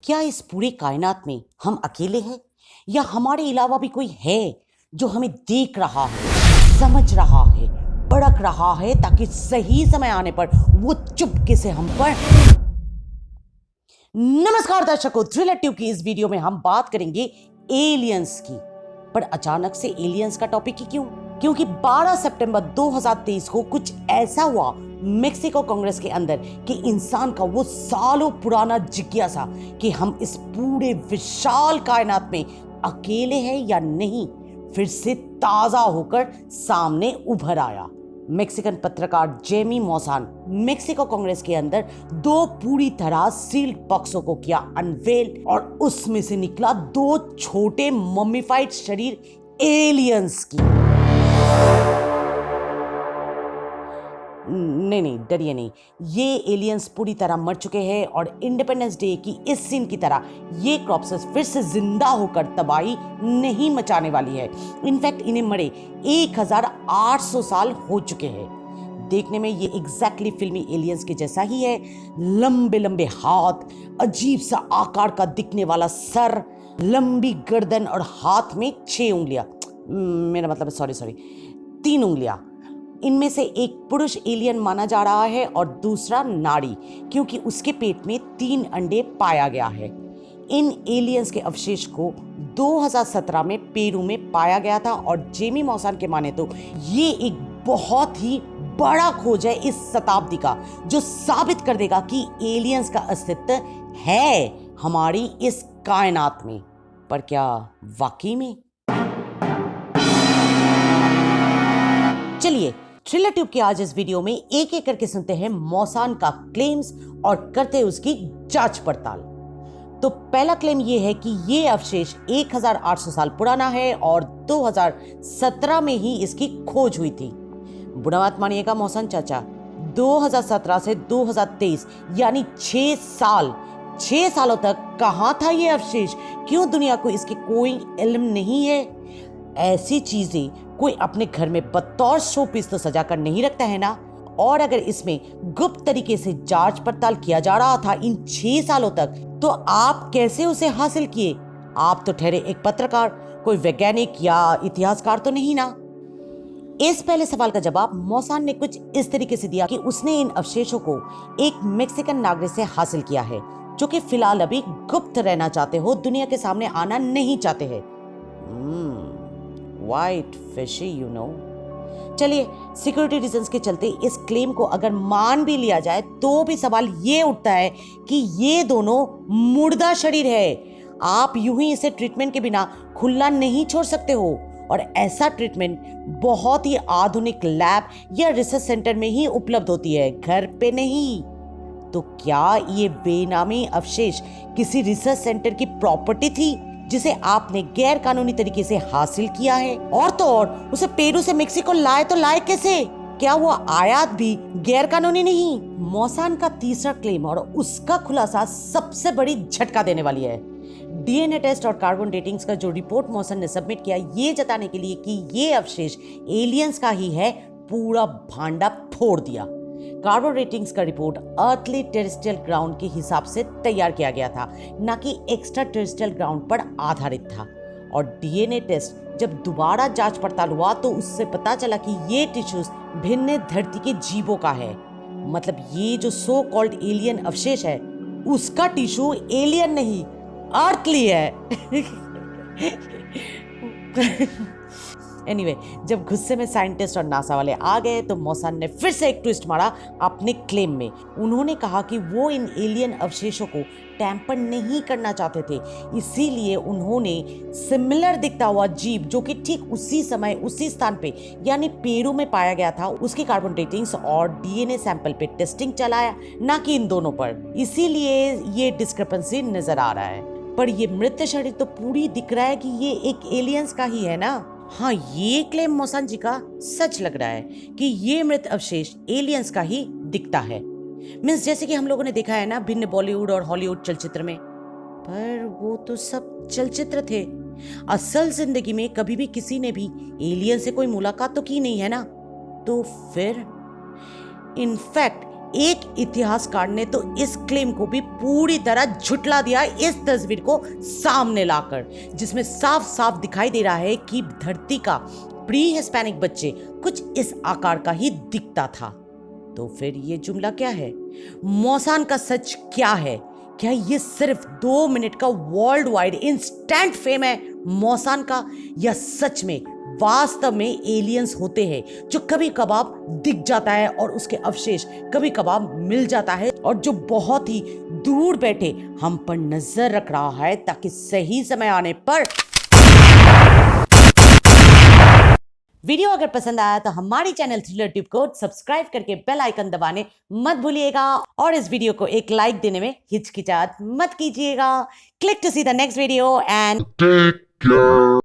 क्या इस पूरे कायनात में हम अकेले हैं या हमारे अलावा भी कोई है जो हमें देख रहा है, समझ रहा है, भड़क रहा है ताकि सही समय आने पर वो चुपके से हम पर। नमस्कार दर्शकों, थ्रिलर ट्यूब की इस वीडियो में हम बात करेंगे एलियंस की। पर अचानक से एलियंस का टॉपिक ही क्यों? क्योंकि 12 सितंबर 2023 को कुछ ऐसा हुआ मेक्सिको कांग्रेस के अंदर कि इंसान का वो सालों पुराना जिज्ञासा कि हम इस पूरे विशाल कायनात में अकेले हैं या नहीं, फिर से ताजा होकर सामने उभर आया। मेक्सिकन पत्रकार जेमी मौसान मेक्सिको कांग्रेस के अंदर 2 पूरी तरह सील्ड बक्सों को किया अनवेल और उसमें से निकला 2 छोटे मम्मीफाइड शरीर एलियंस की। नहीं, डरिए नहीं, ये एलियंस पूरी तरह मर चुके हैं और इंडिपेंडेंस डे की इस सीन की तरह ये क्रॉप्सेस फिर से जिंदा होकर तबाही नहीं मचाने वाली है। इनफैक्ट इन्हें मरे 1800 साल हो चुके हैं। देखने में ये एग्जैक्टली फिल्मी एलियंस के जैसा ही है। लंबे लंबे हाथ, अजीब सा आकार का दिखने वाला सर, लंबी गर्दन और हाथ में 6 उंगलियां, मेरा मतलब सॉरी 3 उंगलियां। इनमें से एक पुरुष एलियन माना जा रहा है और दूसरा नारी, क्योंकि उसके पेट में 3 अंडे पाया गया है। इन एलियंस के अवशेष को 2017 में पेरू में पाया गया था और जेमी मौसान के माने तो ये एक बहुत ही बड़ा खोज है इस शताब्दी का, जो साबित कर देगा कि एलियंस का अस्तित्व है हमारी इस कायनात में। पर क्या वाकई में? चलिए थ्रिलर ट्यूब के आज इस वीडियो में एक एक करके सुनते हैं मौसान का क्लेम्स और करते हैं उसकी जांच पड़ताल। तो पहला क्लेम ये है कि ये अवशेष 1800 साल पुराना है और 2017 में ही इसकी खोज हुई थी। बुरा मत मानिएगा मौसान चाचा, 2017 से 2023 यानी 6 सालों तक कहां था ये अवशेष? क्यों दुनिया को इसकी कोई इल्म नहीं है? ऐसी चीजें कोई अपने घर में बतौर शो पीस तो सजा कर नहीं रखता है ना। और अगर इसमें गुप्त तरीके से जांच पड़ताल किया जा रहा था इन 6 सालों तक, तो आप कैसे उसे हासिल किए? आप तो ठहरे एक पत्रकार, कोई वैज्ञानिक या इतिहासकार तो नहीं ना। इस पहले सवाल का जवाब मौसान ने कुछ इस तरीके से दिया कि उसने इन अवशेषों को एक मेक्सिकन नागरिक से हासिल किया है, जो कि फिलहाल अभी गुप्त रहना चाहते हो, दुनिया के सामने आना नहीं चाहते हैं। White fishy you know. चलिए, सिक्योरिटी रीजंस के चलते इस क्लेम को अगर मान भी लिया जाए तो भी सवाल ये उठता है कि ये दोनों मुर्दा शरीर है। आप यूं ही इसे ट्रीटमेंट के बिना खुला नहीं छोड़ सकते हो, और ऐसा ट्रीटमेंट बहुत ही आधुनिक लैब या रिसर्च सेंटर में ही उपलब्ध होती है, घर पे नहीं। तो क्या ये बेनामी अवशेष किसी रिसर्च सेंटर की प्रॉपर्टी थी जिसे आपने गैर कानूनी तरीके से हासिल किया है? और तो और उसे पेरू से मेक्सिको लाए तो लाए कैसे? क्या वो आयात भी गैर कानूनी नहीं? मौसान का तीसरा क्लेम और उसका खुलासा सबसे बड़ी झटका देने वाली है। डीएनए टेस्ट और कार्बन डेटिंग्स का जो रिपोर्ट मौसान ने सबमिट किया ये जताने के लिए कि ये अवशेष एलियंस का ही है, पूरा भांडा फोड़ दिया। कार्बन रेटिंग्स का रिपोर्ट अर्थली टेरेस्ट्रियल ग्राउंड के हिसाब से तैयार किया गया था, न कि एक्स्ट्रा टेरेस्ट्रियल ग्राउंड पर आधारित था। और डीएनए टेस्ट जब दोबारा जांच पड़ताल हुआ तो उससे पता चला कि ये टिश्यूज भिन्न धरती के जीवों का है। मतलब ये जो सो कॉल्ड एलियन अवशेष है उसका टिश्यू एलियन नहीं, अर्थली है। एनीवे, जब गुस्से में साइंटिस्ट और नासा वाले आ गए तो मौसान ने फिर से एक ट्विस्ट मारा अपने क्लेम में। उन्होंने कहा कि वो इन एलियन अवशेषों को टैंपर नहीं करना चाहते थे, इसीलिए उन्होंने सिमिलर दिखता हुआ जीव जो कि ठीक उसी समय उसी स्थान पे यानी पेरू में पाया गया था उसकी कार्बन डेटिंग्स और डीएनए सैंपल पे टेस्टिंग चलाया, ना कि इन दोनों पर। इसीलिए ये डिस्क्रिपेंसी नजर आ रहा है। पर ये मृत शरीर तो पूरी दिख रहा है कि ये एक एलियंस का ही है ना। हाँ, ये क्लेम मौसान जी का सच लग रहा है कि ये मृत अवशेष एलियंस का ही दिखता है। मीन्स जैसे कि हम लोगों ने देखा है ना भिन्न बॉलीवुड और हॉलीवुड चलचित्र में। पर वो तो सब चलचित्र थे, असल जिंदगी में कभी भी किसी ने भी एलियन से कोई मुलाकात तो की नहीं है ना। तो फिर इनफैक्ट एक इतिहासकार ने तो इस क्लेम को भी पूरी तरह झुटला दिया इस तस्वीर को सामने लाकर, जिसमें साफ साफ दिखाई दे रहा है कि धरती का प्री हिस्पैनिक बच्चे कुछ इस आकार का ही दिखता था। तो फिर ये जुमला क्या है? मौसान का सच क्या है? क्या ये सिर्फ 2 मिनट का वर्ल्ड वाइड इंस्टेंट फेम है मौसान का, या सच में वास्तव में एलियंस होते हैं जो कभी कभार दिख जाता है और उसके अवशेष कभी कभार मिल जाता है और जो बहुत ही दूर बैठे हम पर नजर रख रहा है ताकि सही समय आने पर। वीडियो अगर पसंद आया तो हमारी चैनल थ्रिलर ट्यूब को सब्सक्राइब करके बेल आइकन दबाने मत भूलिएगा और इस वीडियो को एक लाइक देने में हिचकिचाहट मत कीजिएगा। Click to see the next video and take care.